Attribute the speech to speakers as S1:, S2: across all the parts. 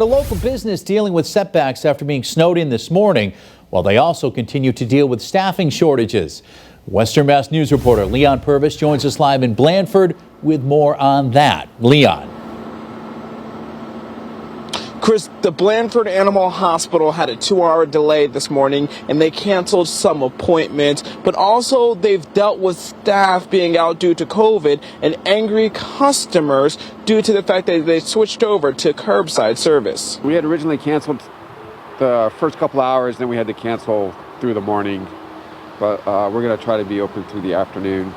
S1: The local business dealing with setbacks after being snowed in this morning, while they also continue to deal with staffing shortages. Western Mass News reporter Leon Purvis joins us live in Blandford with more on that. Leon.
S2: Chris, the Blandford Animal Hospital had a 2-hour delay this morning and they canceled some appointments, but also they've dealt with staff being out due to COVID and angry customers due to the fact that they switched over to curbside service.
S3: We had originally canceled the first couple hours, then we had to cancel through the morning, but we're going to try to be open through the afternoon.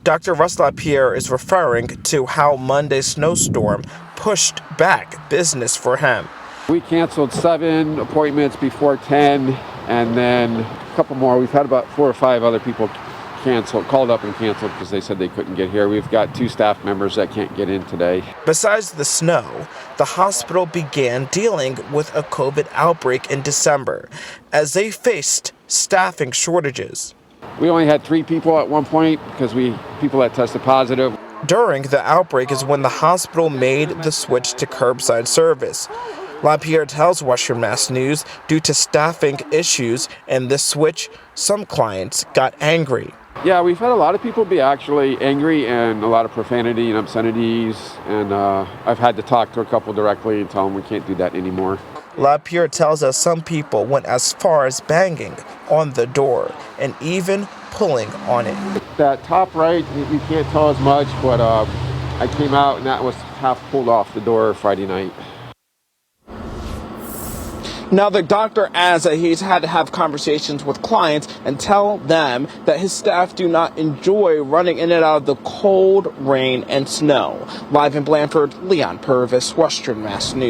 S2: Dr. Russ LaPierre is referring to how Monday's snowstorm pushed back business for him.
S3: We canceled 7 appointments before 10, and then a couple more. We've had about 4 or 5 other people called up and canceled because they said they couldn't get here. We've got 2 staff members that can't get in today.
S2: Besides the snow, the hospital began dealing with a COVID outbreak in December as they faced staffing shortages.
S3: We only had 3 people at one point because people that tested positive.
S2: During the outbreak is when the hospital made the switch to curbside service. LaPierre tells Western Mass News due to staffing issues and this switch, some clients got angry.
S3: Yeah, we've had a lot of people be actually angry and a lot of profanity and obscenities, and I've had to talk to a couple directly and tell them we can't do that anymore.
S2: LaPierre tells us some people went as far as banging on the door and even pulling on it.
S3: That top right, you can't tell as much, but I came out and that was half pulled off the door Friday night. Now, the doctor adds that he's had to have conversations with clients and tell them that his staff do not enjoy running in and out of the cold, rain, and snow. Live in Blandford, Leon Purvis, Western Mass News.